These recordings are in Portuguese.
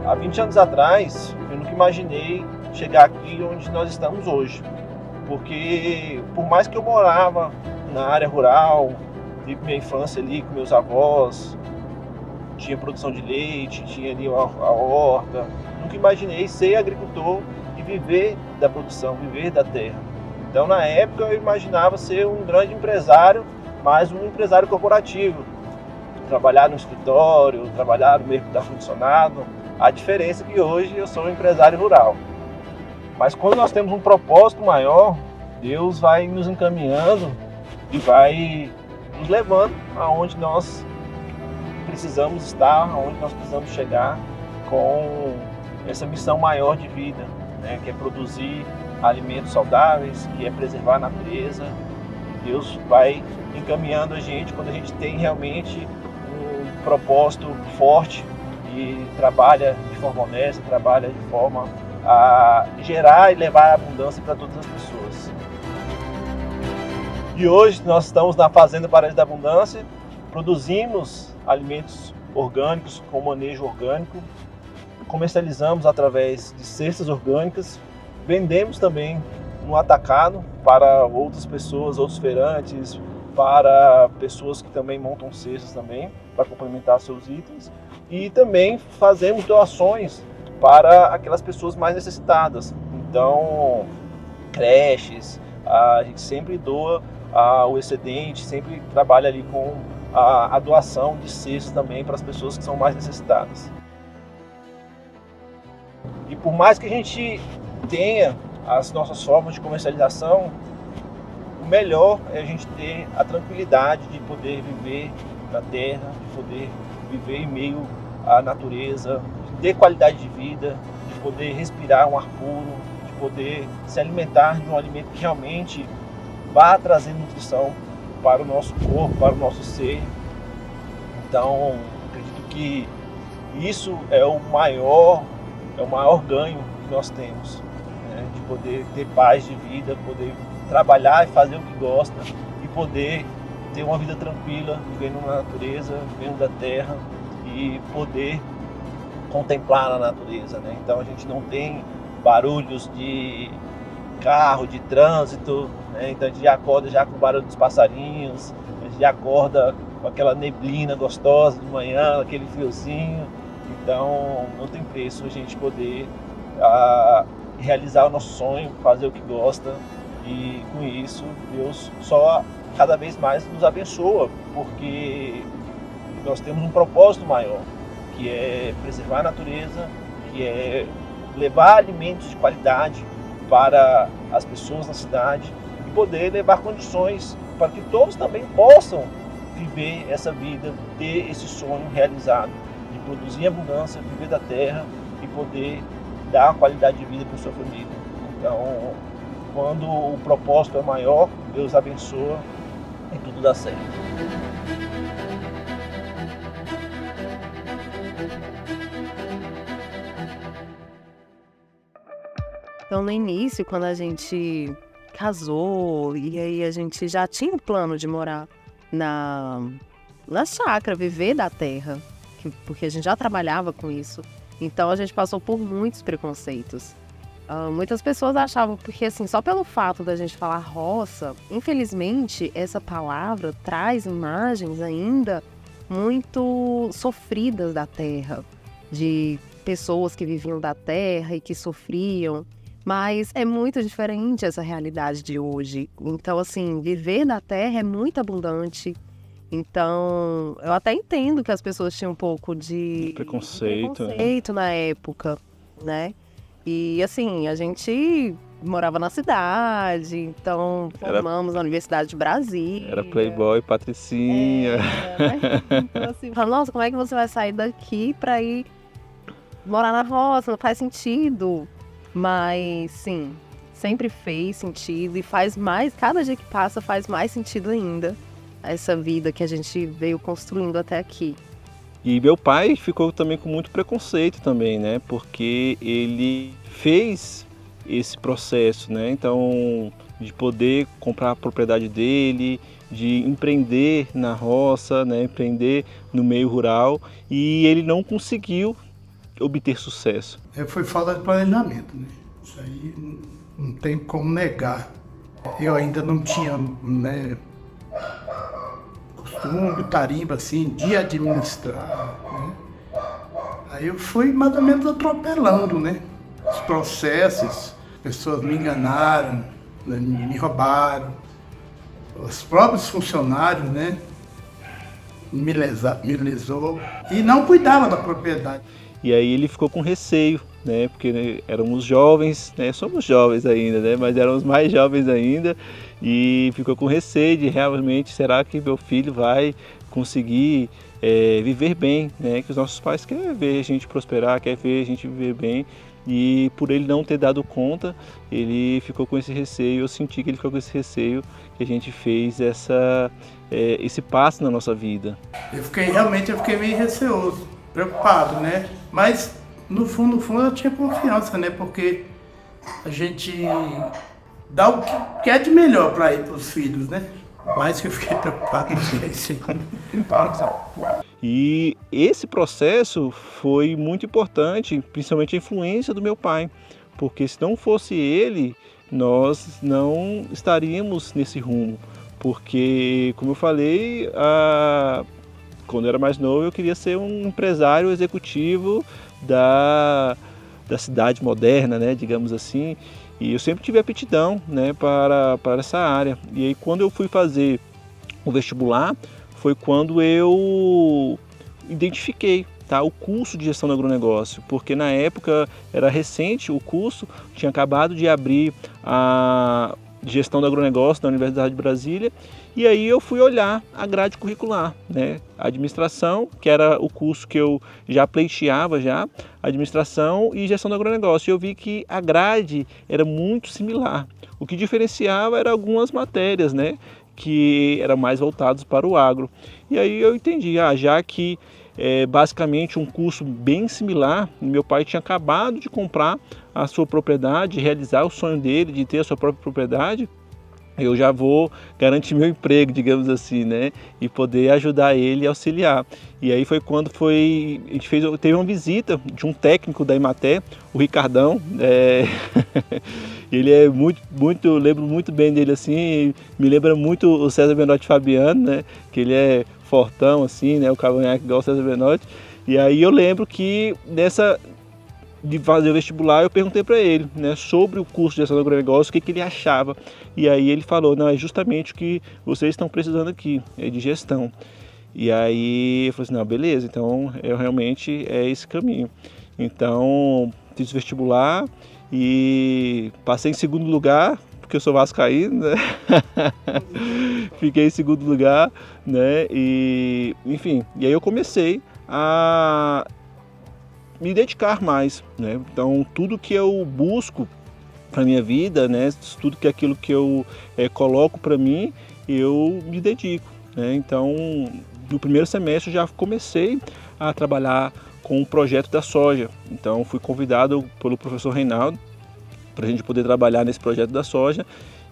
Há 20 anos atrás, eu nunca imaginei chegar aqui onde nós estamos hoje. Porque por mais que eu morava na área rural, tive minha infância ali com meus avós, tinha produção de leite, tinha ali a horta, nunca imaginei ser agricultor e viver da produção, viver da terra. Então na época eu imaginava ser um grande empresário, mas um empresário corporativo. Trabalhar no escritório, trabalhar no meio da ar-condicionado. A diferença é que hoje eu sou um empresário rural. Mas quando nós temos um propósito maior, Deus vai nos encaminhando e vai nos levando aonde nós precisamos estar, aonde nós precisamos chegar com essa missão maior de vida, né? Que é produzir alimentos saudáveis, que é preservar a natureza. Deus vai encaminhando a gente quando a gente tem realmente um propósito forte e trabalha de forma honesta, trabalha de forma a gerar e levar a abundância para todas as pessoas. E hoje nós estamos na Fazenda Paraíso da Abundância, produzimos alimentos orgânicos com manejo orgânico, comercializamos através de cestas orgânicas, vendemos também no atacado para outras pessoas, outros feirantes, para pessoas que também montam cestas também, para complementar seus itens. E também fazemos doações para aquelas pessoas mais necessitadas. Então, creches, a gente sempre doa o excedente, sempre trabalha ali com a doação de cestas também para as pessoas que são mais necessitadas. E por mais que a gente tenha as nossas formas de comercialização, o melhor é a gente ter a tranquilidade de poder viver na terra, de poder viver em meio à natureza, de ter qualidade de vida, de poder respirar um ar puro, de poder se alimentar de um alimento que realmente vá trazer nutrição para o nosso corpo, para o nosso ser. Então, acredito que isso é o maior ganho que nós temos, né? De poder ter paz de vida, poder trabalhar e fazer o que gosta e poder ter uma vida tranquila, vivendo na natureza, vivendo da terra e poder contemplar a natureza, né? Então a gente não tem barulhos de carro, de trânsito, né? Então a gente já acorda já com o barulho dos passarinhos, a gente já acorda com aquela neblina gostosa de manhã, aquele friozinho. Então não tem preço a gente poder realizar o nosso sonho, fazer o que gosta, e com isso Deus só cada vez mais nos abençoa, porque nós temos um propósito maior, que é preservar a natureza, que é levar alimentos de qualidade para as pessoas na cidade e poder levar condições para que todos também possam viver essa vida, ter esse sonho realizado, de produzir em abundância, viver da terra e poder dar uma qualidade de vida para a sua família. Então, quando o propósito é maior, Deus abençoa e tudo dá certo. Então, no início, quando a gente casou, e aí a gente já tinha o plano de morar na chácara, viver da terra, porque a gente já trabalhava com isso. Então, a gente passou por muitos preconceitos. Muitas pessoas achavam, porque assim, só pelo fato da gente falar roça, infelizmente, essa palavra traz imagens ainda muito sofridas da terra, de pessoas que viviam da terra e que sofriam. Mas é muito diferente essa realidade de hoje. Então, assim, viver da terra é muito abundante. Então, eu até entendo que as pessoas tinham um pouco de preconceito na época, né? E, assim, a gente morava na cidade, então formamos na Universidade de Brasília. Era playboy, patricinha. Né? Então, assim, nossa, como é que você vai sair daqui para ir morar na roça? Não faz sentido. Mas, sim, sempre fez sentido e faz mais, cada dia que passa faz mais sentido ainda essa vida que a gente veio construindo até aqui. E meu pai ficou também com muito preconceito também, né? Porque ele fez esse processo, né? Então, de poder comprar a propriedade dele, de empreender na roça, né? Empreender no meio rural, e ele não conseguiu obter sucesso? Foi falta de planejamento, né? Isso aí não tem como negar. Eu ainda não tinha, né, costume, tarimba, assim, de administrar, né? Aí eu fui mais ou menos atropelando, né? Os processos, pessoas me enganaram, né? Me roubaram. Os próprios funcionários, né? Me lesou e não cuidava da propriedade. E aí ele ficou com receio, né? Porque, né, éramos jovens, né? Somos jovens ainda, né? Mas éramos mais jovens ainda e ficou com receio de realmente, será que meu filho vai conseguir viver bem, né? Que os nossos pais querem ver a gente prosperar, querem ver a gente viver bem. E por ele não ter dado conta, ele ficou com esse receio. Eu senti que ele ficou com esse receio, que a gente fez esse passo na nossa vida. Eu fiquei meio receoso, preocupado, né? Mas no fundo eu tinha confiança, né? Porque a gente dá o que é de melhor para os filhos, né? Mais que eu fiquei preocupado, não sei se... E esse processo foi muito importante, principalmente a influência do meu pai, porque se não fosse ele, nós não estaríamos nesse rumo. Porque, como eu falei, quando eu era mais novo, eu queria ser um empresário executivo da cidade moderna, né, digamos assim. E eu sempre tive aptidão, né, para essa área. E aí, quando eu fui fazer o vestibular, foi quando eu identifiquei, tá, o curso de gestão do agronegócio, porque na época era recente o curso, tinha acabado de abrir a gestão do agronegócio na Universidade de Brasília, e aí eu fui olhar a grade curricular, né, administração, que era o curso que eu já pleiteava já, administração e gestão do agronegócio, e eu vi que a grade era muito similar. O que diferenciava eram algumas matérias, né, que eram mais voltados para o agro. E aí eu entendi, já que basicamente um curso bem similar, meu pai tinha acabado de comprar a sua propriedade, realizar o sonho dele de ter a sua própria propriedade, eu já vou garantir meu emprego, digamos assim, né? E poder ajudar ele e auxiliar. E aí foi quando a gente teve uma visita de um técnico da Emater, o Ricardão. Ele é muito, lembro muito bem dele assim, me lembra muito o César Menotti Fabiano, né? Que ele é fortão assim, né? O cavanhaque igual o César Menotti. E aí eu lembro que de fazer o vestibular, eu perguntei para ele, né, sobre o curso de gestão do agronegócio, o que ele achava. E aí ele falou, não, é justamente o que vocês estão precisando aqui, é de gestão. E aí eu falei assim, não, beleza, então realmente é esse caminho. Então fiz o vestibular e passei em segundo lugar, porque eu sou vascaíno, né? Fiquei em segundo lugar, né? E enfim, e aí eu comecei a me dedicar mais, né? Então tudo que eu busco para minha vida, né? Tudo que aquilo que eu coloco para mim, eu me dedico, né? Então no primeiro semestre eu já comecei a trabalhar com o projeto da soja. Então fui convidado pelo professor Reinaldo para a gente poder trabalhar nesse projeto da soja.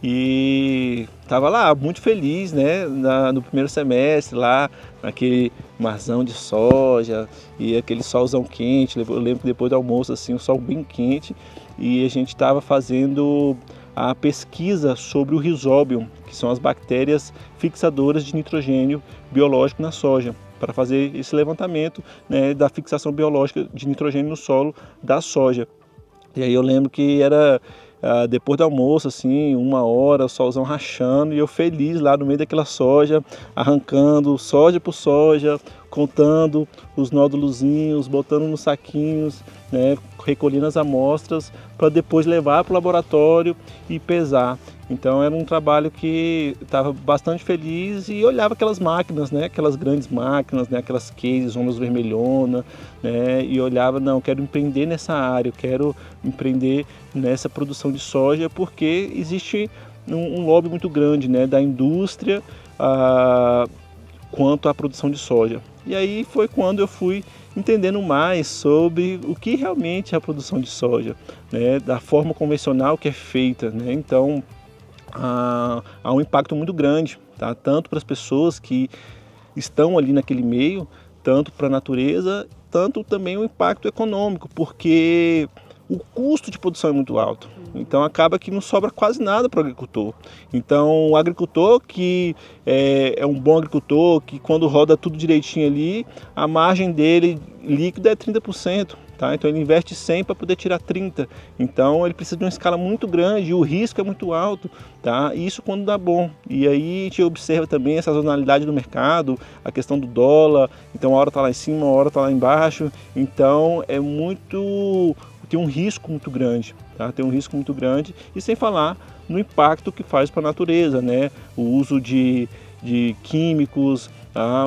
E estava lá muito feliz, né, no primeiro semestre, lá naquele marzão de soja e aquele solzão quente. Eu lembro que depois do almoço, assim, um sol bem quente, e a gente estava fazendo a pesquisa sobre o Rhizobium, que são as bactérias fixadoras de nitrogênio biológico na soja, para fazer esse levantamento, né, da fixação biológica de nitrogênio no solo da soja. E aí eu lembro que era depois do almoço, assim, 1h, o solzão rachando, e eu feliz lá no meio daquela soja, arrancando soja por soja, contando os nódulozinhos, botando nos saquinhos, né, recolhendo as amostras para depois levar para o laboratório e pesar. Então era um trabalho que estava bastante feliz e olhava aquelas máquinas, né, aquelas grandes máquinas, né, aquelas cases, ondas vermelhona, né, e olhava, não, eu quero empreender nessa área, eu quero empreender nessa produção de soja, porque existe um lobby muito grande, né, da indústria quanto à produção de soja. E aí foi quando eu fui entendendo mais sobre o que realmente é a produção de soja, né, da forma convencional que é feita, né. Então há um impacto muito grande, tá? Tanto para as pessoas que estão ali naquele meio, tanto para a natureza, tanto também o impacto econômico, porque o custo de produção é muito alto. Então acaba que não sobra quase nada para o agricultor. Então o agricultor que é um bom agricultor, que quando roda tudo direitinho ali, a margem dele líquida é 30%. Tá? Então ele investe 100 para poder tirar 30. Então ele precisa de uma escala muito grande e o risco é muito alto. Tá? Isso quando dá bom. E aí a gente observa também essa sazonalidade do mercado, a questão do dólar. Então uma hora está lá em cima, uma hora está lá embaixo. Então tem um risco muito grande. Tá? Tem um risco muito grande. E sem falar no impacto que faz para a natureza, né? O uso de químicos,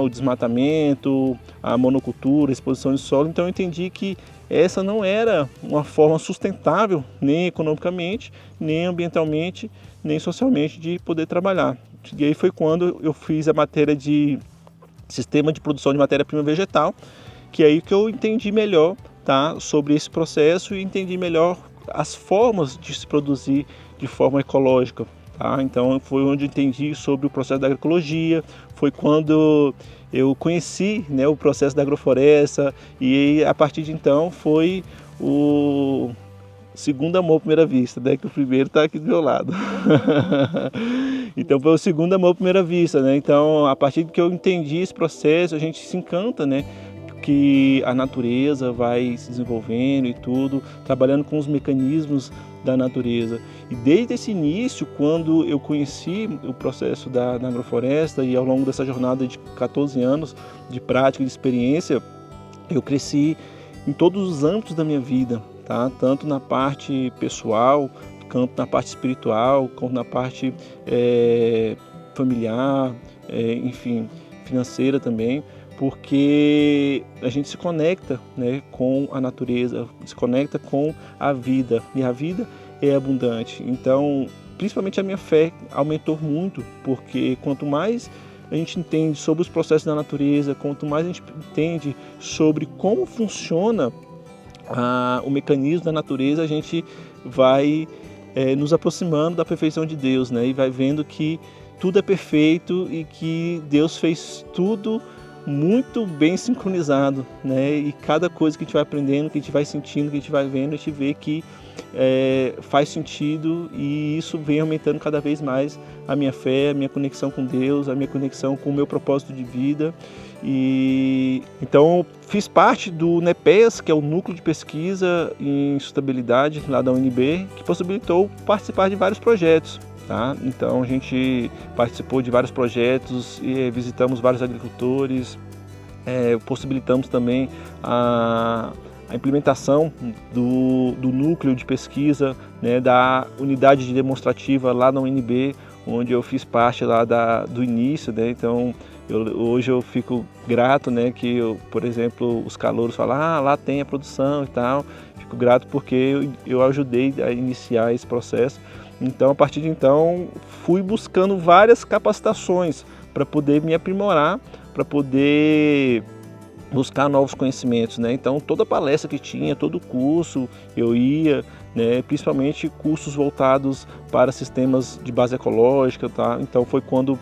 o desmatamento, a monocultura, a exposição de solo. Então eu entendi que essa não era uma forma sustentável, nem economicamente, nem ambientalmente, nem socialmente, de poder trabalhar. E aí foi quando eu fiz a matéria de sistema de produção de matéria-prima vegetal, que é aí que eu entendi melhor, tá, sobre esse processo e entendi melhor as formas de se produzir de forma ecológica. Tá? Então foi onde eu entendi sobre o processo da agroecologia, foi quando eu conheci, né, o processo da agrofloresta, e a partir de então foi o segundo amor à primeira vista, né, que o primeiro está aqui do meu lado. Então foi o segundo amor à primeira vista, né? Então a partir de que eu entendi esse processo, a gente se encanta, né, que a natureza vai se desenvolvendo e tudo, trabalhando com os mecanismos da natureza. E desde esse início, quando eu conheci o processo da agrofloresta e ao longo dessa jornada de 14 anos de prática e de experiência, eu cresci em todos os âmbitos da minha vida, tá? Tanto na parte pessoal, quanto na parte espiritual, quanto na parte familiar, enfim, financeira também, porque a gente se conecta, né, com a natureza, se conecta com a vida, e a vida é abundante. Então, principalmente a minha fé aumentou muito, porque quanto mais a gente entende sobre os processos da natureza, quanto mais a gente entende sobre como funciona o mecanismo da natureza, a gente vai nos aproximando da perfeição de Deus, né, e vai vendo que tudo é perfeito e que Deus fez tudo muito bem sincronizado, né? E cada coisa que a gente vai aprendendo, que a gente vai sentindo, que a gente vai vendo, a gente vê que faz sentido, e isso vem aumentando cada vez mais a minha fé, a minha conexão com Deus, a minha conexão com o meu propósito de vida. E então fiz parte do NEPEAS, que é o Núcleo de Pesquisa em Sustentabilidade lá da UNB, que possibilitou participar de vários projetos. Tá? Então a gente participou de vários projetos e visitamos vários agricultores, possibilitamos também a implementação do núcleo de pesquisa, né, da unidade de demonstrativa lá na UNB, onde eu fiz parte lá do início, né? Então hoje eu fico grato, né, que por exemplo, os calouros falam, lá tem a produção e tal. Fico grato porque eu ajudei a iniciar esse processo. Então, a partir de então, fui buscando várias capacitações para poder me aprimorar, para poder buscar novos conhecimentos, né? Então, toda palestra que tinha, todo curso, eu ia, né? Principalmente cursos voltados para sistemas de base ecológica, tá? Então, foi quando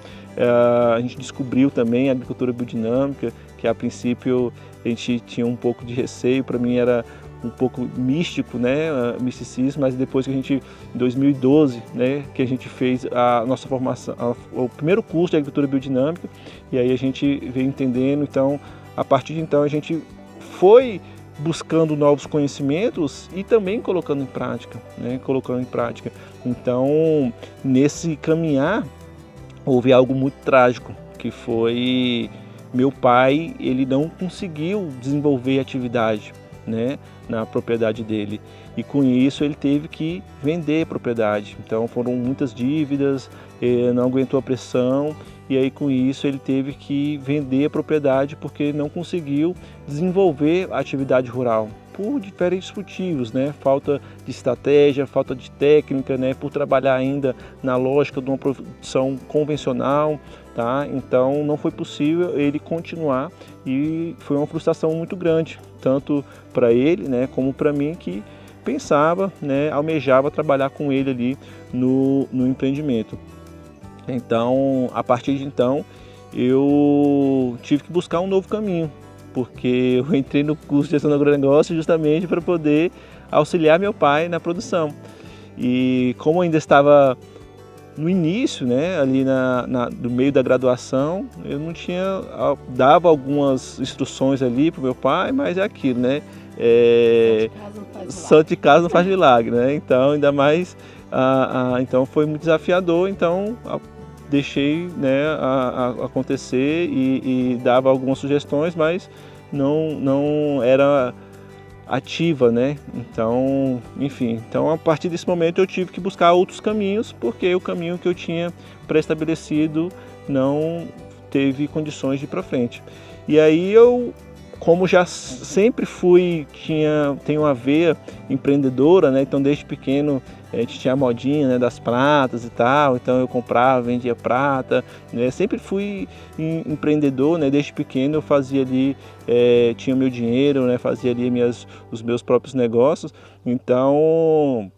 a gente descobriu também a agricultura biodinâmica, que a princípio a gente tinha um pouco de receio, para mim era um pouco místico, né, misticismo, mas depois que a gente, em 2012, né, que a gente fez a nossa formação, o primeiro curso de agricultura biodinâmica, e aí a gente veio entendendo. Então, a partir de então, a gente foi buscando novos conhecimentos e também colocando em prática, né, Então, nesse caminhar, houve algo muito trágico, que foi meu pai, ele não conseguiu desenvolver atividade, né, na propriedade dele, e com isso ele teve que vender a propriedade. Então foram muitas dívidas, não aguentou a pressão, e aí com isso ele teve que vender a propriedade porque não conseguiu desenvolver a atividade rural por diferentes motivos, né? Falta de estratégia, falta de técnica, né? Por trabalhar ainda na lógica de uma produção convencional, tá? Então não foi possível ele continuar, e foi uma frustração muito grande, tanto para ele, né, como para mim, que pensava, né, almejava trabalhar com ele ali no empreendimento. Então, a partir de então, eu tive que buscar um novo caminho, porque eu entrei no curso de gestão do agronegócio justamente para poder auxiliar meu pai na produção. E como eu ainda estava no início, né, ali no meio da graduação, eu não tinha, dava algumas instruções ali para o meu pai, mas é aquilo, né? Santo de casa não faz milagre, né? Então, ainda mais, então foi muito desafiador, então deixei, né, acontecer e dava algumas sugestões, mas não era ativa, né? Então, enfim, então a partir desse momento eu tive que buscar outros caminhos, porque o caminho que eu tinha pré-estabelecido não teve condições de ir para frente. E aí eu, como já sempre tenho uma veia empreendedora, né? Então desde pequeno a gente tinha a modinha, né, das pratas e tal, então eu comprava, vendia prata, né? Sempre fui empreendedor, né? Desde pequeno eu fazia ali, tinha o meu dinheiro, né? Fazia ali os meus próprios negócios, então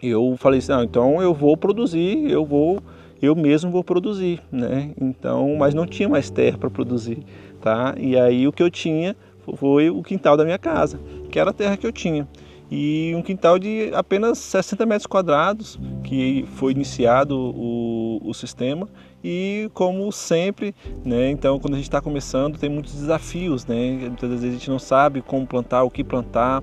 eu falei assim, então eu vou produzir, eu mesmo vou produzir, né? Então, mas não tinha mais terra para produzir, tá? E aí o que eu tinha foi o quintal da minha casa, que era a terra que eu tinha. E um quintal de apenas 60 metros quadrados, que foi iniciado o sistema. E como sempre, né, então quando a gente está começando tem muitos desafios, né? Muitas vezes a gente não sabe como plantar, o que plantar,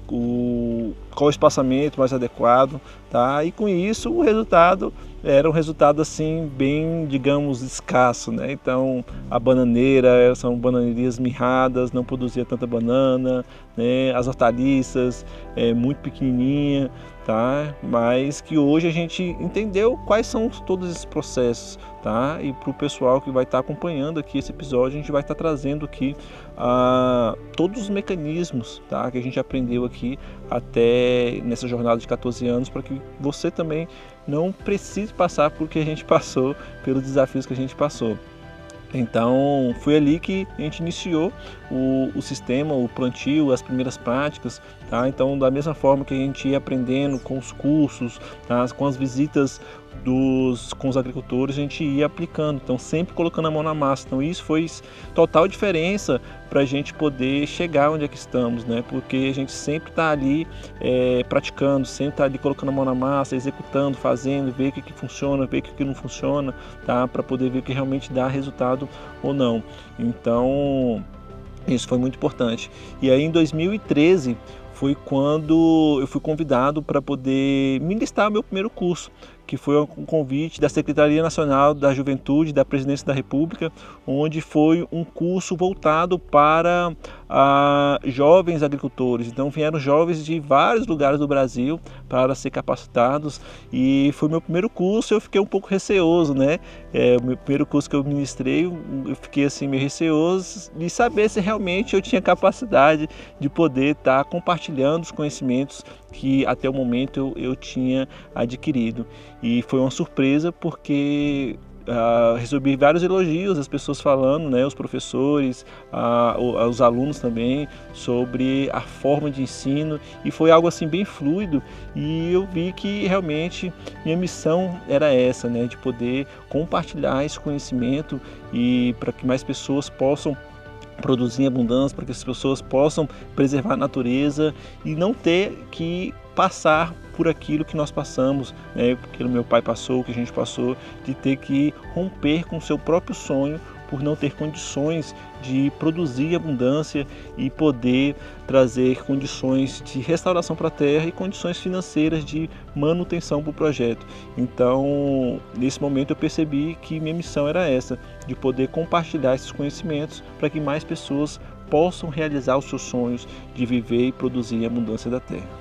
qual o espaçamento mais adequado, tá? E com isso o resultado era um resultado assim bem, digamos, escasso, né? Então a bananeira, são bananerias mirradas, não produzia tanta banana, né? As hortaliças muito pequenininha, tá? Mas que hoje a gente entendeu quais são todos esses processos, tá? E para o pessoal que vai estar acompanhando aqui esse episódio, a gente vai estar trazendo aqui todos os mecanismos, tá? Que a gente aprendeu aqui até nessa jornada de 14 anos, para que você também não precise passar por que a gente passou, pelos desafios que a gente passou. Então foi ali que a gente iniciou o sistema, o plantio, as primeiras práticas, tá? Então da mesma forma que a gente ia aprendendo com os cursos, tá? Com as visitas com os agricultores, a gente ia aplicando, então sempre colocando a mão na massa. Então isso foi total diferença para a gente poder chegar onde é que estamos, né? Porque a gente sempre está ali praticando, sempre está ali colocando a mão na massa, executando, fazendo, ver o que funciona, ver o que não funciona, tá? Para poder ver o que realmente dá resultado ou não. Então isso foi muito importante. E aí em 2013 foi quando eu fui convidado para poder ministrar o meu primeiro curso, que foi um convite da Secretaria Nacional da Juventude da Presidência da República, onde foi um curso voltado para jovens agricultores. Então vieram jovens de vários lugares do Brasil para ser capacitados, e foi meu primeiro curso. Eu fiquei um pouco receoso, né? O meu primeiro curso que eu ministrei, eu fiquei assim meio receoso de saber se realmente eu tinha capacidade de poder estar compartilhando os conhecimentos que até o momento eu tinha adquirido. E foi uma surpresa, porque recebi vários elogios, as pessoas falando, né, os professores, os alunos também, sobre a forma de ensino, e foi algo assim bem fluido, e eu vi que realmente minha missão era essa, né, de poder compartilhar esse conhecimento e para que mais pessoas possam produzir em abundância, para que as pessoas possam preservar a natureza e não ter que passar por aquilo que nós passamos, né? Porque o meu pai passou, que a gente passou, de ter que romper com o seu próprio sonho por não ter condições de produzir abundância e poder trazer condições de restauração para a terra e condições financeiras de manutenção para o projeto. Então, nesse momento eu percebi que minha missão era essa, de poder compartilhar esses conhecimentos para que mais pessoas possam realizar os seus sonhos de viver e produzir a abundância da terra.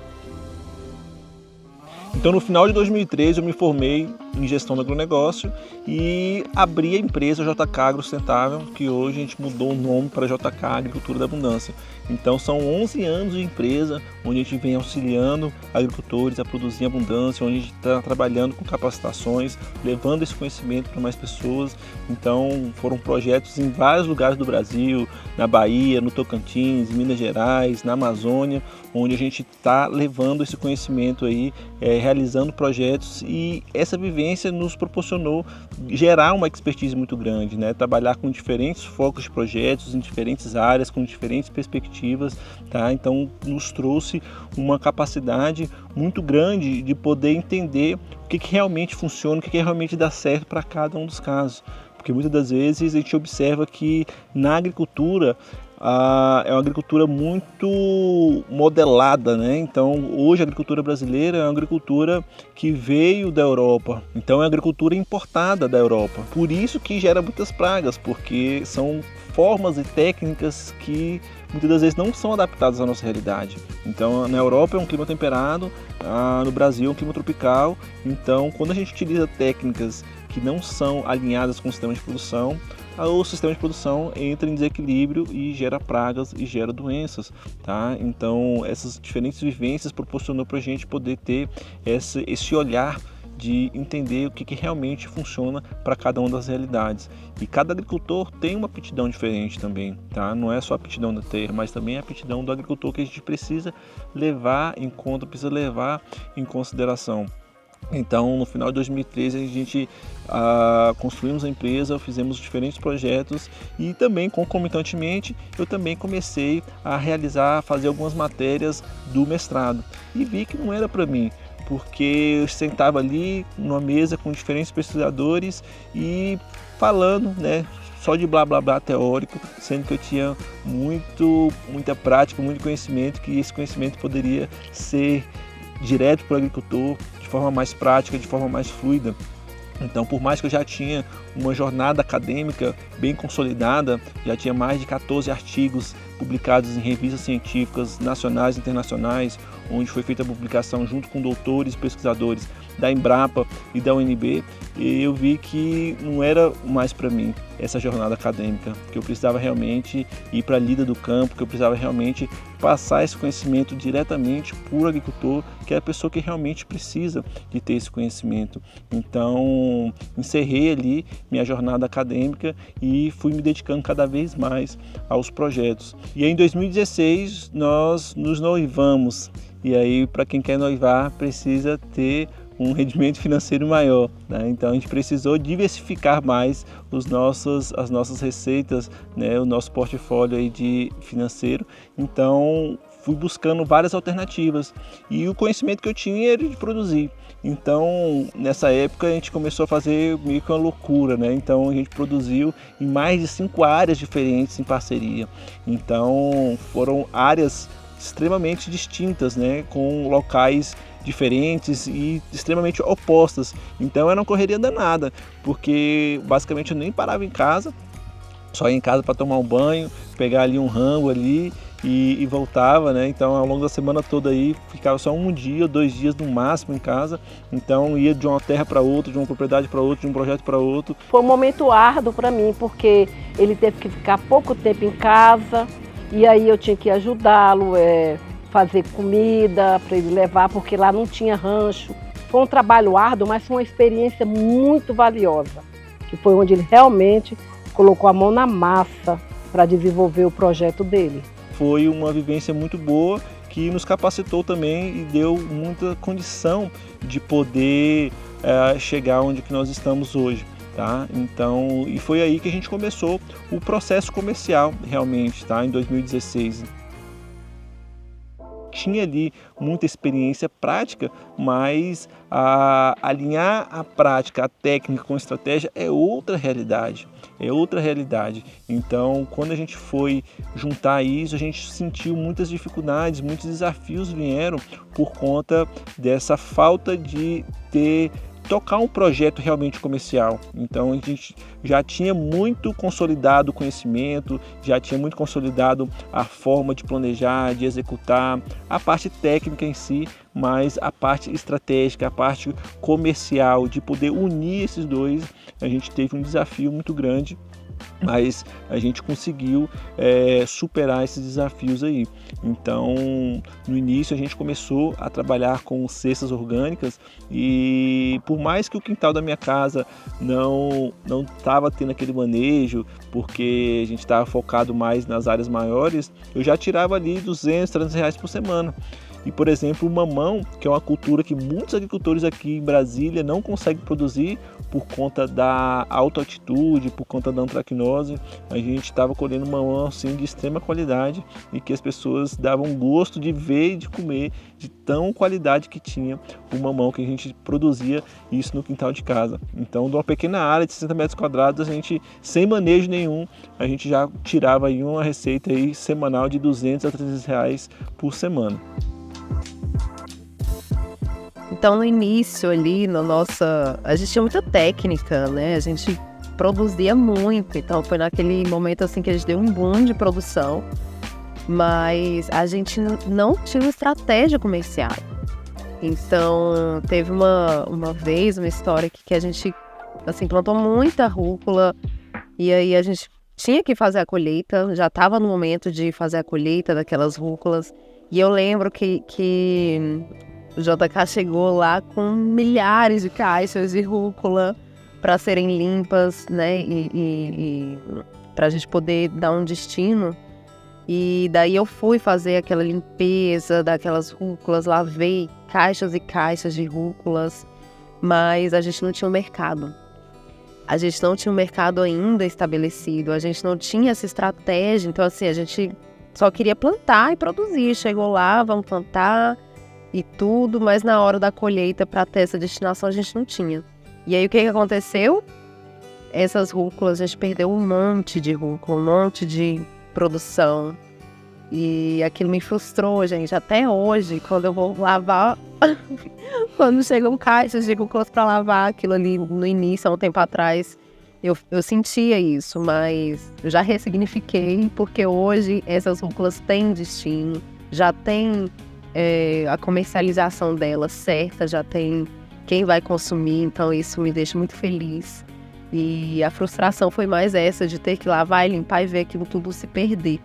Então, no final de 2013, eu me formei em gestão do agronegócio e abri a empresa JK Agro Sustentável, que hoje a gente mudou o nome para JK Agricultura da Abundância. Então, são 11 anos de empresa, onde a gente vem auxiliando agricultores a produzir abundância, onde a gente está trabalhando com capacitações, levando esse conhecimento para mais pessoas. Então, foram projetos em vários lugares do Brasil, na Bahia, no Tocantins, em Minas Gerais, na Amazônia, onde a gente está levando esse conhecimento aí, realizando projetos, e essa vivência vivência nos proporcionou gerar uma expertise muito grande, né? Trabalhar com diferentes focos de projetos, em diferentes áreas, com diferentes perspectivas, tá? Então nos trouxe uma capacidade muito grande de poder entender o que realmente funciona, o que realmente dá certo para cada um dos casos. Porque muitas das vezes a gente observa que na agricultura é uma agricultura muito modelada, né? Então hoje a agricultura brasileira é uma agricultura que veio da Europa, então é uma agricultura importada da Europa. Por isso que gera muitas pragas, porque são formas e técnicas que muitas das vezes não são adaptadas à nossa realidade. Então na Europa é um clima temperado, no Brasil é um clima tropical, então quando a gente utiliza técnicas que não são alinhadas com o sistema de produção, o sistema de produção entra em desequilíbrio e gera pragas e gera doenças, tá? Então essas diferentes vivências proporcionou para a gente poder ter esse olhar de entender o que realmente funciona para cada uma das realidades. E cada agricultor tem uma aptidão diferente também, tá? Não é só a aptidão da terra, mas também a aptidão do agricultor que a gente precisa levar em conta, precisa levar em consideração. Então, no final de 2013, a gente construímos a empresa, fizemos diferentes projetos e também, concomitantemente, eu também comecei a fazer algumas matérias do mestrado. E vi que não era para mim, porque eu sentava ali numa mesa com diferentes pesquisadores e falando, né, só de blá blá blá teórico, sendo que eu tinha muita prática, muito conhecimento, que esse conhecimento poderia ser direto para o agricultor, de forma mais prática, de forma mais fluida. Então, por mais que eu já tinha uma jornada acadêmica bem consolidada, já tinha mais de 14 artigos publicados em revistas científicas nacionais e internacionais, onde foi feita a publicação junto com doutores e pesquisadores da Embrapa e da UNB, e eu vi que não era mais para mim essa jornada acadêmica, que eu precisava realmente ir para a lida do campo, que eu precisava realmente passar esse conhecimento diretamente para o agricultor, que é a pessoa que realmente precisa de ter esse conhecimento. Então, encerrei ali minha jornada acadêmica e fui me dedicando cada vez mais aos projetos. E aí, em 2016, nós nos noivamos. E aí, para quem quer noivar, precisa ter um rendimento financeiro maior, né? Então a gente precisou diversificar mais as nossas receitas, né? O nosso portfólio aí de financeiro. Então fui buscando várias alternativas e o conhecimento que eu tinha era de produzir. Então nessa época a gente começou a fazer meio que uma loucura, né? Então a gente produziu em mais de 5 áreas diferentes em parceria. Então foram áreas extremamente distintas, né? Com locais diferentes e extremamente opostas. Então era uma correria danada, porque basicamente eu nem parava em casa, só ia em casa para tomar um banho, pegar ali um rango ali e voltava, né? Então ao longo da semana toda aí ficava só 1 dia ou 2 dias no máximo em casa. Então ia de uma terra para outra, de uma propriedade para outra, de um projeto para outro. Foi um momento árduo para mim, porque ele teve que ficar pouco tempo em casa e aí eu tinha que ajudá-lo, fazer comida para ele levar, porque lá não tinha rancho. Foi um trabalho árduo, mas foi uma experiência muito valiosa, que foi onde ele realmente colocou a mão na massa para desenvolver o projeto dele. Foi uma vivência muito boa, que nos capacitou também e deu muita condição de poder chegar onde que nós estamos hoje. Tá? Então, e foi aí que a gente começou o processo comercial realmente, tá? Em 2016. Tinha ali muita experiência prática, mas alinhar a prática, a técnica com a estratégia é outra realidade, Então, quando a gente foi juntar isso, a gente sentiu muitas dificuldades, muitos desafios vieram por conta dessa falta de tocar um projeto realmente comercial. Então a gente já tinha muito consolidado o conhecimento, já tinha muito consolidado a forma de planejar, de executar, a parte técnica em si, mas a parte estratégica, a parte comercial, de poder unir esses dois, a gente teve um desafio muito grande, mas a gente conseguiu superar esses desafios aí. Então, no início a gente começou a trabalhar com cestas orgânicas e por mais que o quintal da minha casa não estava tendo aquele manejo, porque a gente estava focado mais nas áreas maiores, eu já tirava ali R$200, R$300 por semana. E, por exemplo, o mamão, que é uma cultura que muitos agricultores aqui em Brasília não conseguem produzir por conta da alta altitude, por conta da antracnose. A gente estava colhendo mamão assim, de extrema qualidade e que as pessoas davam gosto de ver e de comer, de tão qualidade que tinha o mamão que a gente produzia isso no quintal de casa. Então, de uma pequena área de 60 metros quadrados, a gente, sem manejo nenhum, a gente já tirava aí uma receita aí semanal de R$200 a R$300 por semana. Então, no início ali, a gente tinha muita técnica, né? A gente produzia muito, então foi naquele momento assim que a gente deu um boom de produção, mas a gente não tinha uma estratégia comercial. Então, teve uma vez, uma história que a gente assim, plantou muita rúcula e aí a gente tinha que fazer a colheita, já estava no momento de fazer a colheita daquelas rúculas. E eu lembro que o JK chegou lá com milhares de caixas de rúcula para serem limpas, né? E para a gente poder dar um destino. E daí eu fui fazer aquela limpeza daquelas rúculas, lavei caixas e caixas de rúculas, mas a gente não tinha um mercado. A gente não tinha um mercado ainda estabelecido, a gente não tinha essa estratégia. Então, assim, a gente só queria plantar e produzir. Chegou lá, vamos plantar e tudo, mas na hora da colheita, para ter essa destinação, a gente não tinha. E aí, o que aconteceu? Essas rúculas, a gente perdeu um monte de rúcula, um monte de produção. E aquilo me frustrou, gente. Até hoje, quando eu vou lavar, quando chegam caixas de rúculas para lavar, aquilo ali no início, há um tempo atrás, eu sentia isso, mas eu já ressignifiquei, porque hoje essas rúculas têm destino, já tem a comercialização delas certa, já tem quem vai consumir, então isso me deixa muito feliz. E a frustração foi mais essa, de ter que lavar e limpar e ver aquilo tudo se perder.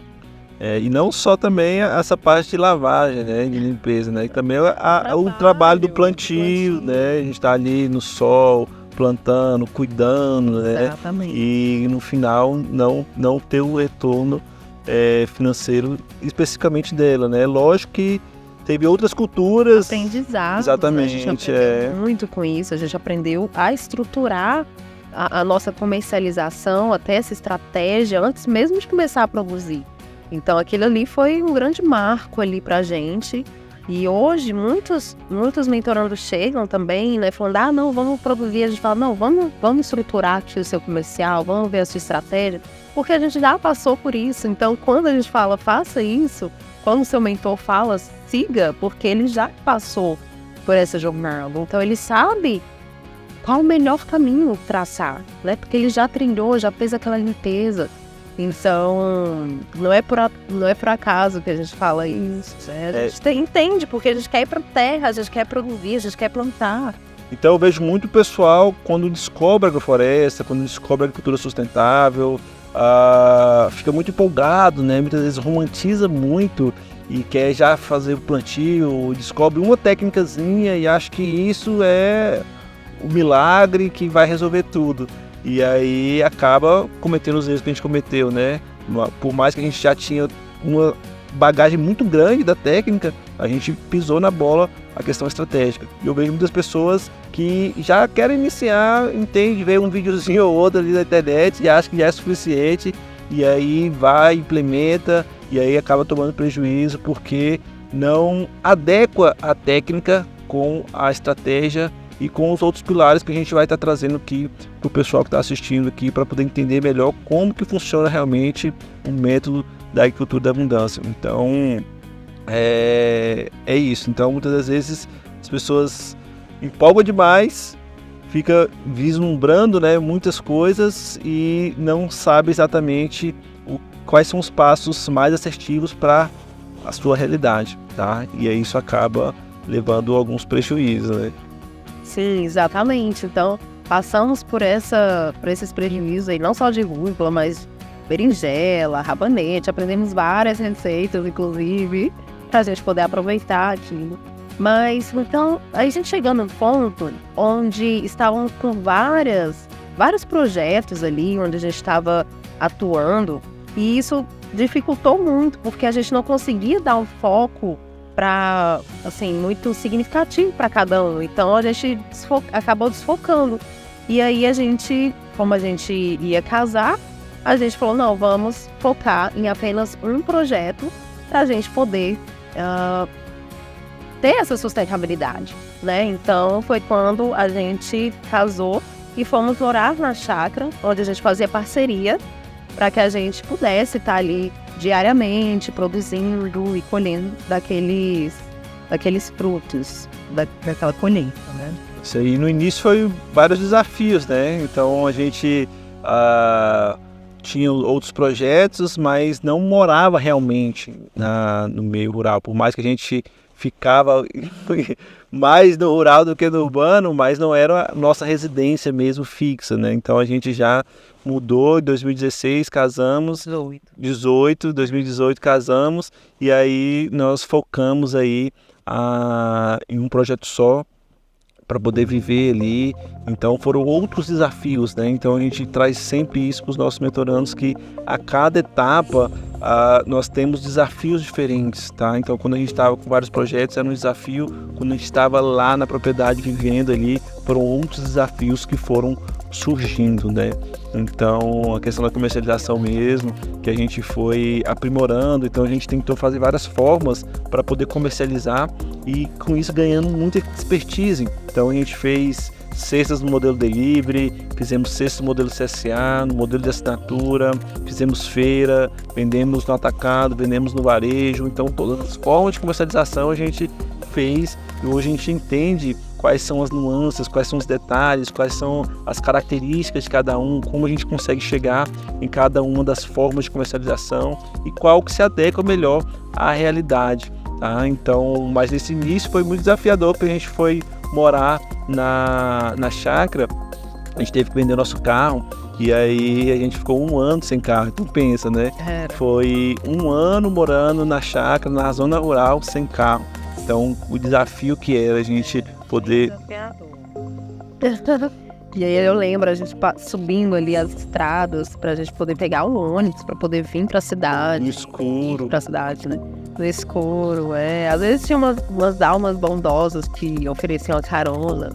E não só também essa parte de lavagem, né, de limpeza, né, e também o trabalho do plantio, né, a gente está ali no sol, plantando, cuidando, né, exatamente. E no final não ter o retorno financeiro especificamente dela, né, lógico que teve outras culturas. Aprendizado. Exatamente. A gente aprendeu muito com isso, a gente aprendeu a estruturar a nossa comercialização, até essa estratégia, antes mesmo de começar a produzir. Então, aquilo ali foi um grande marco ali pra gente. E hoje, muitos mentorandos chegam também, né, falando, não, vamos produzir. A gente fala, não, vamos estruturar aqui o seu comercial, vamos ver a sua estratégia, porque a gente já passou por isso. Então, quando a gente fala, faça isso, quando o seu mentor fala, siga, porque ele já passou por essa jornada. Então, ele sabe qual o melhor caminho traçar, né, porque ele já treinou, já fez aquela limpeza. Então, não é por acaso que a gente fala isso, né? A gente entende, porque a gente quer ir para a terra, a gente quer produzir, a gente quer plantar. Então eu vejo muito pessoal, quando descobre a agrofloresta, quando descobre a agricultura sustentável, fica muito empolgado, né? Muitas vezes romantiza muito e quer já fazer o plantio, descobre uma técnicazinha e acha que isso é o milagre que vai resolver tudo. E aí acaba cometendo os erros que a gente cometeu, né? Por mais que a gente já tinha uma bagagem muito grande da técnica, a gente pisou na bola a questão estratégica. E eu vejo muitas pessoas que já querem iniciar, entende, vê um videozinho ou outro ali na internet e acha que já é suficiente, e aí vai, implementa, e aí acaba tomando prejuízo porque não adequa a técnica com a estratégia e com os outros pilares que a gente vai estar trazendo aqui para o pessoal que está assistindo aqui, para poder entender melhor como que funciona realmente o método da agricultura da abundância. Então, é isso. Então, muitas das vezes as pessoas empolgam demais, fica vislumbrando, né, muitas coisas e não sabe exatamente quais são os passos mais assertivos para a sua realidade, tá? E aí isso acaba levando a alguns prejuízos, né? Sim, exatamente. Então, passamos por esses prejuízos aí, não só de rúcula, mas berinjela, rabanete, aprendemos várias receitas, inclusive, para a gente poder aproveitar aquilo. Mas, então, aí a gente chegou num ponto onde estavam com vários projetos ali, onde a gente estava atuando, e isso dificultou muito, porque a gente não conseguia dar um foco assim, muito significativo para cada um. Então a gente acabou desfocando. E aí como a gente ia casar, a gente falou, não, vamos focar em apenas um projeto para a gente poder ter essa sustentabilidade, né? Então foi quando a gente casou e fomos morar na chácara, onde a gente fazia parceria para que a gente pudesse estar ali diariamente produzindo e colhendo daqueles frutos daquela colheita, né? Isso aí no início foi vários desafios, né? Então a gente tinha outros projetos, mas não morava realmente no meio rural. Por mais que a gente ficava mais no rural do que no urbano, mas não era a nossa residência mesmo fixa, né? Então a gente já mudou, em 2016 casamos, 2018 casamos, e aí nós focamos aí em um projeto só, para poder viver ali. Então foram outros desafios, né? Então a gente traz sempre isso para os nossos mentorandos, que a cada etapa nós temos desafios diferentes, tá? Então quando a gente estava com vários projetos era um desafio, quando a gente estava lá na propriedade vivendo ali, foram outros desafios que foram surgindo, né? Então a questão da comercialização mesmo, que a gente foi aprimorando, então a gente tentou fazer várias formas para poder comercializar e com isso ganhando muita expertise. Então a gente fez cestas no modelo delivery, fizemos cestas no modelo CSA, no modelo de assinatura, fizemos feira, vendemos no atacado, vendemos no varejo. Então todas as formas de comercialização a gente fez e hoje a gente entende quais são as nuances, quais são os detalhes, quais são as características de cada um, como a gente consegue chegar em cada uma das formas de comercialização e qual que se adequa melhor à realidade, tá? Então, mas nesse início foi muito desafiador, porque a gente foi morar na chácara, a gente teve que vender nosso carro e aí a gente ficou 1 ano sem carro. Então pensa, né? Foi 1 ano morando na chácara, na zona rural, sem carro. Então o desafio que era a gente poder... E aí eu lembro a gente subindo ali as estradas pra gente poder pegar o ônibus, pra poder vir pra cidade. No escuro. Pra cidade, né? No escuro, Às vezes tinha umas almas bondosas que ofereciam a carona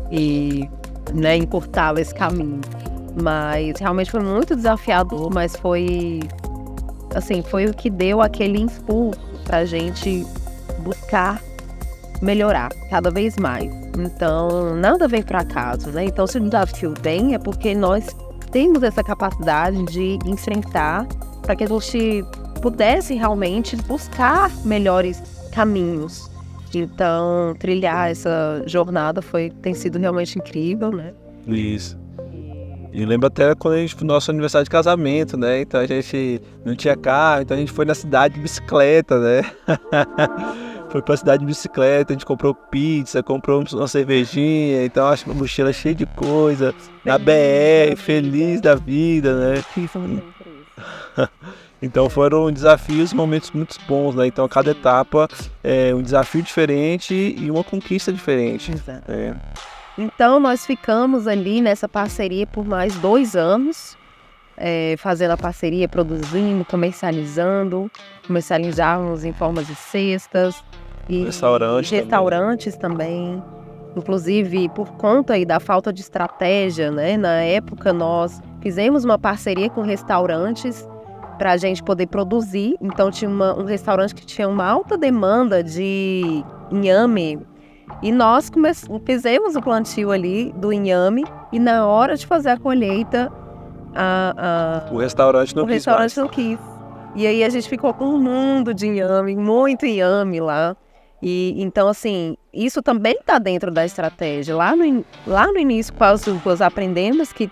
e, né, encurtava esse caminho. Mas realmente foi muito desafiador, mas foi o que deu aquele impulso pra gente buscar melhorar cada vez mais. Então, nada vem por acaso, né? Então, se o desafio vem, é porque nós temos essa capacidade de enfrentar para que a gente pudesse realmente buscar melhores caminhos. Então, trilhar essa jornada tem sido realmente incrível, né? Isso. E eu lembro até quando a gente foi no nosso aniversário de casamento, né? Então a gente não tinha carro, então a gente foi na cidade de bicicleta, né? Foi pra cidade de bicicleta, a gente comprou pizza, comprou uma cervejinha, então acho uma mochila cheia de coisa, na BR, feliz da vida, né? Então foram desafios, momentos muito bons, né? Então cada etapa é um desafio diferente e uma conquista diferente. Exato. Então nós ficamos ali nessa parceria por mais 2 anos, fazendo a parceria, produzindo, comercializávamos em formas de cestas e restaurantes também. Inclusive por conta aí da falta de estratégia, né? Na época nós fizemos uma parceria com restaurantes para a gente poder produzir. Então tinha um restaurante que tinha uma alta demanda de inhame. E nós fizemos o plantio ali do inhame e na hora de fazer a colheita, o restaurante não quis. E aí a gente ficou com um mundo de inhame, muito inhame lá. E então, assim, isso também está dentro da estratégia. Lá no início, nós aprendemos que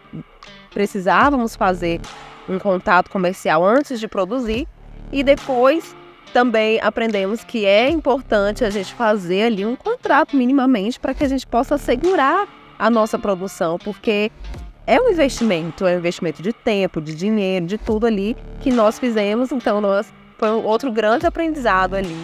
precisávamos fazer um contato comercial antes de produzir e depois também aprendemos que é importante a gente fazer ali um contrato minimamente para que a gente possa assegurar a nossa produção, porque é um investimento de tempo, de dinheiro, de tudo ali que nós fizemos. Então foi outro grande aprendizado ali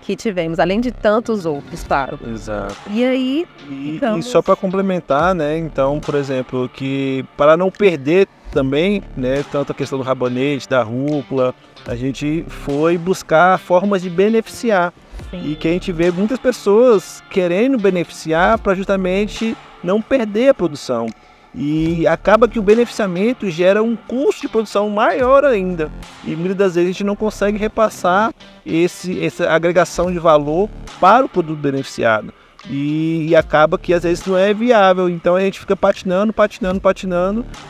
que tivemos, além de tantos outros, claro. Exato. E aí... E só para complementar, né, então, por exemplo, que para não perder também, né, tanto a questão do rabanete, da rúcula, a gente foi buscar formas de beneficiar. e que a gente vê muitas pessoas querendo beneficiar para justamente não perder a produção. E acaba que o beneficiamento gera um custo de produção maior ainda. E muitas das vezes a gente não consegue repassar essa agregação de valor para o produto beneficiado. E acaba que às vezes não é viável. Então a gente fica patinando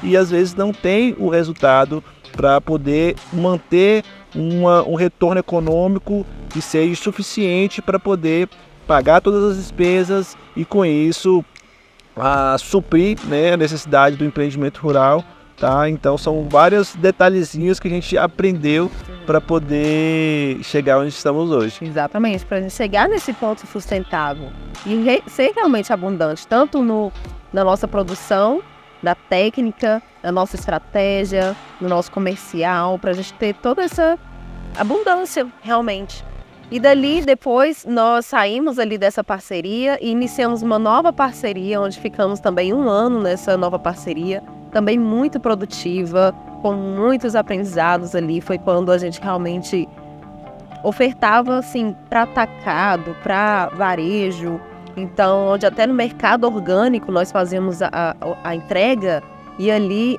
e às vezes não tem o resultado para poder manter um retorno econômico que seja suficiente para poder pagar todas as despesas e com isso suprir, né, a necessidade do empreendimento rural, tá? Então são vários detalhezinhos que a gente aprendeu para poder chegar onde estamos hoje. Exatamente, para a gente chegar nesse ponto sustentável e ser realmente abundante, tanto na nossa produção, na técnica, na nossa estratégia, no nosso comercial, para a gente ter toda essa abundância realmente. E dali, depois, nós saímos ali dessa parceria e iniciamos uma nova parceria, onde ficamos também 1 ano nessa nova parceria, também muito produtiva, com muitos aprendizados ali. Foi quando a gente realmente ofertava, assim, para atacado, para varejo. Então, onde até no mercado orgânico nós fazíamos a entrega, e ali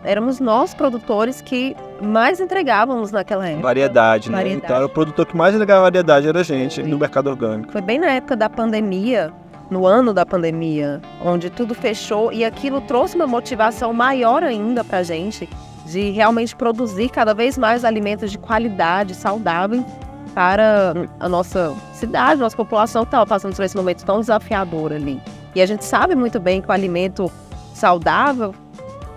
éramos nós, produtores, que mais entregávamos naquela época. Variedade, né? Então, o produtor que mais entregava variedade era a gente, no mercado orgânico. Foi bem na época da pandemia, no ano da pandemia, onde tudo fechou e aquilo trouxe uma motivação maior ainda pra gente de realmente produzir cada vez mais alimentos de qualidade, saudável, para a nossa cidade, nossa população que estava passando por esse momento tão desafiador ali. E a gente sabe muito bem que o alimento saudável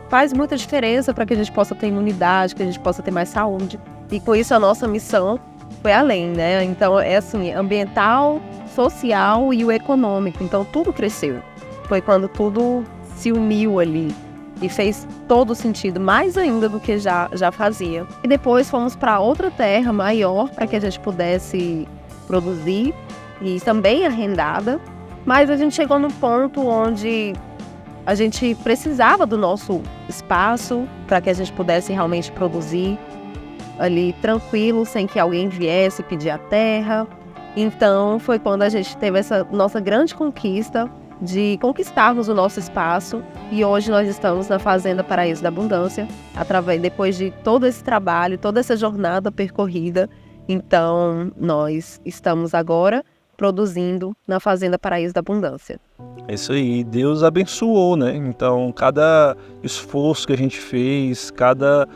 faz muita diferença para que a gente possa ter imunidade, que a gente possa ter mais saúde. E com isso a nossa missão foi além, né? Então é assim, ambiental, social e o econômico. Então tudo cresceu. Foi quando tudo se uniu ali e fez todo sentido, mais ainda do que já fazia. E depois fomos para outra terra maior para que a gente pudesse produzir e também arrendada. Mas a gente chegou num ponto onde a gente precisava do nosso espaço para que a gente pudesse realmente produzir ali tranquilo, sem que alguém viesse pedir a terra. Então foi quando a gente teve essa nossa grande conquista de conquistarmos o nosso espaço e hoje nós estamos na Fazenda Paraíso da Abundância, depois de todo esse trabalho, toda essa jornada percorrida. Então nós estamos agora produzindo na Fazenda Paraíso da Abundância. É isso aí, Deus abençoou, né? Então, cada esforço que a gente fez, cada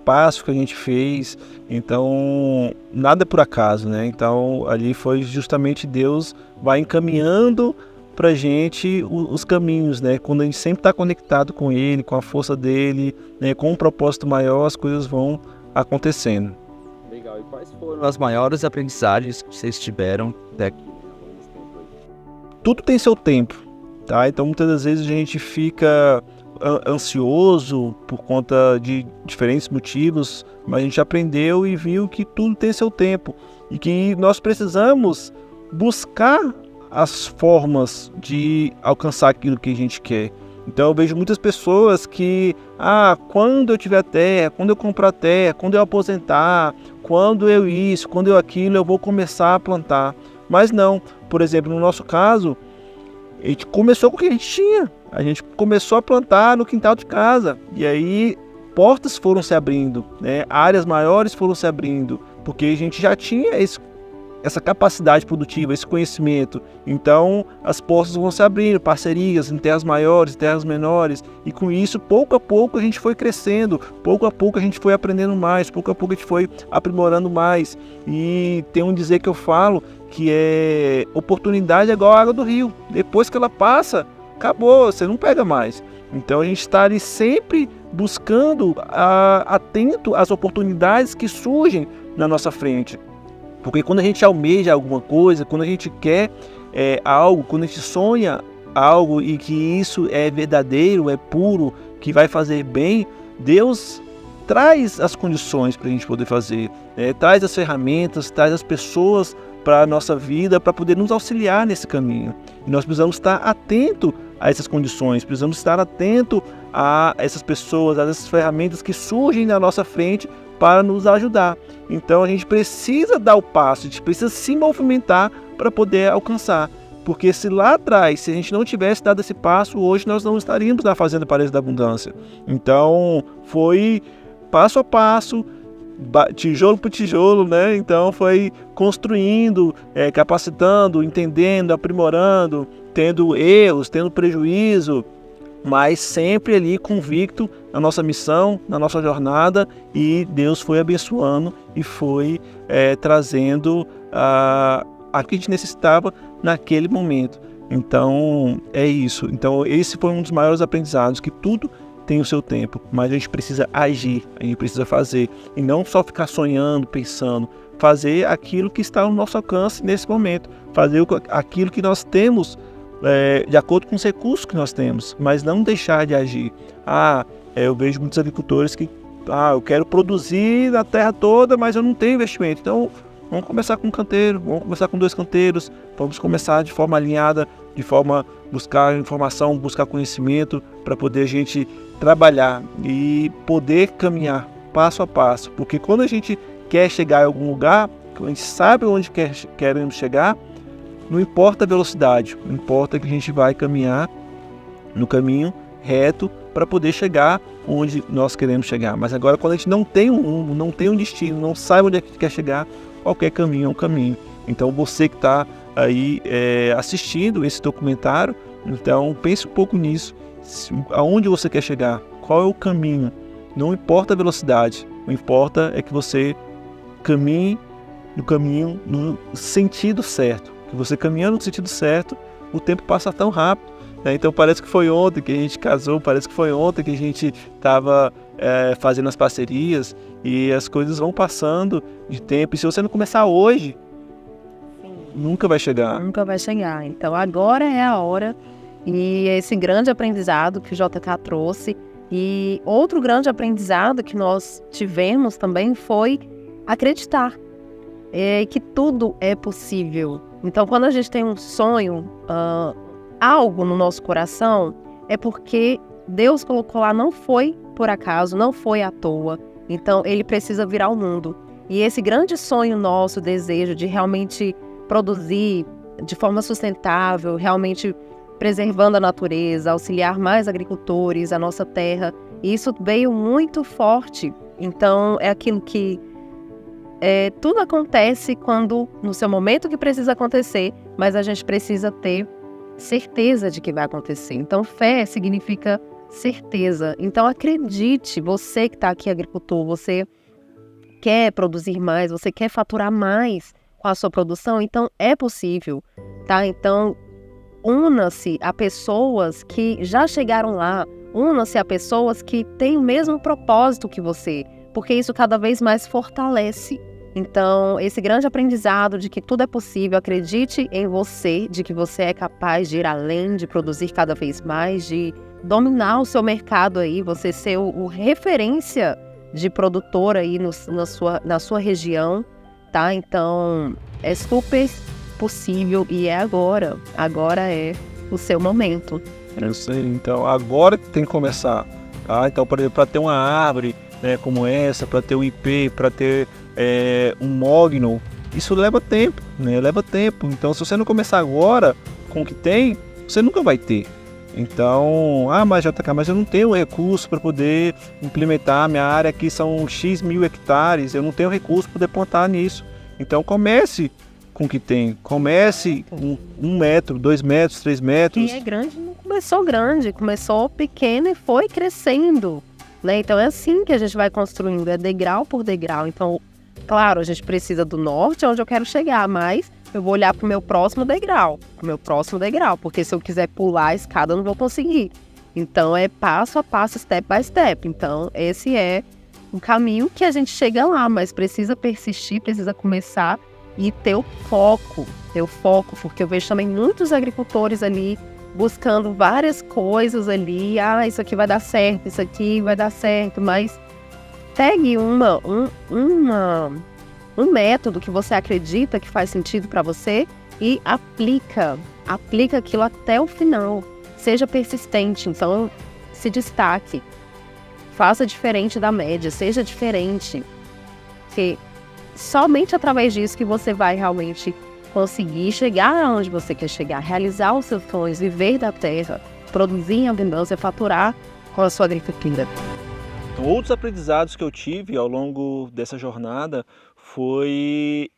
passo que a gente fez, então, nada é por acaso, né? Então, ali foi justamente Deus vai encaminhando pra gente os caminhos, né? Quando a gente sempre está conectado com Ele, com a força dele, né? Com um propósito maior, as coisas vão acontecendo. Legal. E quais foram as maiores aprendizagens que vocês tiveram até aqui? Tudo tem seu tempo, tá? Então muitas das vezes a gente fica ansioso por conta de diferentes motivos, mas a gente aprendeu e viu que tudo tem seu tempo e que nós precisamos buscar as formas de alcançar aquilo que a gente quer. Então eu vejo muitas pessoas que, quando eu tiver terra, quando eu comprar terra, quando eu aposentar, quando eu isso, quando eu aquilo, eu vou começar a plantar. Mas não, por exemplo, no nosso caso, a gente começou com o que a gente tinha. A gente começou a plantar no quintal de casa. E aí portas foram se abrindo, né? Áreas maiores foram se abrindo, porque a gente já tinha essa capacidade produtiva, esse conhecimento. Então as portas vão se abrindo, parcerias em terras maiores, terras menores, e com isso, pouco a pouco a gente foi crescendo, pouco a pouco a gente foi aprendendo mais, pouco a pouco a gente foi aprimorando mais. E tem um dizer que eu falo, que é oportunidade é igual a água do rio, depois que ela passa, acabou, você não pega mais. Então a gente está ali sempre buscando, atento às oportunidades que surgem na nossa frente. Porque quando a gente almeja alguma coisa, quando a gente quer algo, quando a gente sonha algo e que isso é verdadeiro, é puro, que vai fazer bem, Deus traz as condições para a gente poder fazer, traz as ferramentas, traz as pessoas para a nossa vida, para poder nos auxiliar nesse caminho. E nós precisamos estar atento a essas condições, precisamos estar atento a essas pessoas, a essas ferramentas que surgem na nossa frente, para nos ajudar. Então a gente precisa dar o passo, a gente precisa se movimentar para poder alcançar. Porque se lá atrás, se a gente não tivesse dado esse passo, hoje nós não estaríamos na Fazenda Paraíso da Abundância. Então foi passo a passo, tijolo por tijolo, né? Então foi construindo, capacitando, entendendo, aprimorando, tendo erros, tendo prejuízo, mas sempre ali convicto na nossa missão, na nossa jornada, e Deus foi abençoando e foi trazendo a que a gente necessitava naquele momento. Então é isso. Então esse foi um dos maiores aprendizados, que tudo tem o seu tempo, mas a gente precisa agir, a gente precisa fazer, e não só ficar sonhando, pensando, fazer aquilo que está ao nosso alcance nesse momento, fazer aquilo que nós temos de acordo com os recursos que nós temos, mas não deixar de agir. Eu vejo muitos agricultores que eu quero produzir na terra toda, mas eu não tenho investimento. Então vamos começar com um canteiro, vamos começar com 2 canteiros, vamos começar de forma alinhada, de forma buscar informação, buscar conhecimento, para poder a gente trabalhar e poder caminhar passo a passo. Porque quando a gente quer chegar em algum lugar, quando a gente sabe onde queremos chegar, não importa a velocidade, não importa que a gente vai caminhar no caminho reto para poder chegar onde nós queremos chegar. Mas agora, quando a gente não tem um rumo, não tem um destino, não sabe onde é que quer chegar, qualquer caminho é um caminho. Então você que está aí assistindo esse documentário, então pense um pouco nisso, aonde você quer chegar, qual é o caminho. Não importa a velocidade, o que importa é que você caminhe no caminho no sentido certo. Que você caminhando no sentido certo, o tempo passa tão rápido, né? Então parece que foi ontem que a gente casou, parece que foi ontem que a gente estava fazendo as parcerias, e as coisas vão passando de tempo, e se você não começar hoje, nunca vai chegar. Nunca vai chegar. Então agora é a hora, e esse grande aprendizado que o JK trouxe, e outro grande aprendizado que nós tivemos também foi acreditar que tudo é possível. Então quando a gente tem um sonho, algo no nosso coração, é porque Deus colocou lá, não foi por acaso, não foi à toa. Então ele precisa virar o mundo. E esse grande sonho nosso, desejo de realmente produzir de forma sustentável, realmente preservando a natureza, auxiliar mais agricultores, a nossa terra, isso veio muito forte. Então é aquilo que tudo acontece quando, no seu momento que precisa acontecer, mas a gente precisa ter certeza de que vai acontecer. Então fé significa certeza. Então acredite, você que está aqui agricultor, você quer produzir mais, você quer faturar mais com a sua produção, então é possível, tá? Então una-se a pessoas que já chegaram lá, una-se a pessoas que têm o mesmo propósito que você, porque isso cada vez mais fortalece. Então, esse grande aprendizado de que tudo é possível, acredite em você, de que você é capaz de ir além, de produzir cada vez mais, de dominar o seu mercado aí, você ser o referência de produtor aí na sua região, tá? Então, é super possível e é agora. Agora é o seu momento. Eu sei, então agora que tem que começar, tá? Então, por exemplo, para ter uma árvore, né, como essa, para ter um IP, para ter um mogno, isso leva tempo, né? Leva tempo. Então, se você não começar agora com o que tem, você nunca vai ter. Então, mas JK, mas eu não tenho recurso para poder implementar. Minha área aqui são X mil hectares, eu não tenho recurso para poder plantar nisso. Então, comece com o que tem. Comece com 1 metro, 2 metros, 3 metros. Quem é grande não começou grande, começou pequeno e foi crescendo, né? Então, é assim que a gente vai construindo, é degrau por degrau. Então, claro, a gente precisa do norte, onde eu quero chegar, mas eu vou olhar para o meu próximo degrau, porque se eu quiser pular a escada, eu não vou conseguir. Então, é passo a passo, step by step. Então, esse é o caminho que a gente chega lá, mas precisa persistir, precisa começar e ter o foco, porque eu vejo também muitos agricultores ali buscando várias coisas ali, isso aqui vai dar certo, isso aqui vai dar certo, mas pegue um método que você acredita que faz sentido para você e aplica aquilo até o final. Seja persistente, então se destaque, faça diferente da média, seja diferente, porque somente através disso que você vai realmente conseguir chegar aonde você quer chegar, realizar os seus sonhos, viver da terra, produzir em abundância, faturar com a sua agricultura. Então, outros aprendizados que eu tive ao longo dessa jornada foi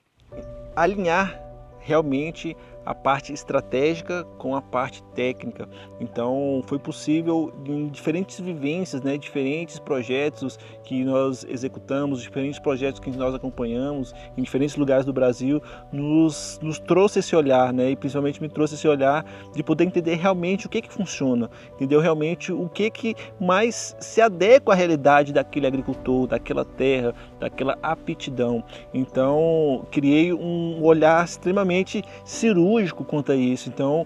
alinhar realmente a parte estratégica com a parte técnica. Então foi possível em diferentes vivências, né, diferentes projetos que nós executamos, diferentes projetos que nós acompanhamos em diferentes lugares do Brasil, nos trouxe esse olhar, né, e principalmente me trouxe esse olhar de poder entender realmente o que funciona, entender realmente o que mais se adequa à realidade daquele agricultor, daquela terra, daquela aptidão. Então criei um olhar extremamente cirúrgico quanto a isso. Então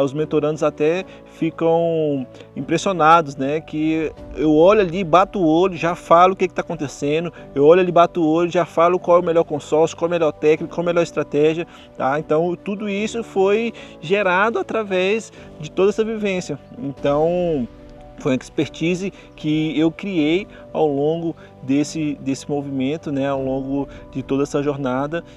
os mentorandos até ficam impressionados, né? Que eu olho ali, bato o olho, já falo o que está acontecendo, eu olho ali, bato o olho, já falo qual é o melhor consórcio, qual é a melhor técnica, qual é a melhor estratégia, tá? Então tudo isso foi gerado através de toda essa vivência. Então foi uma expertise que eu criei ao longo desse movimento, né? Ao longo de toda essa jornada.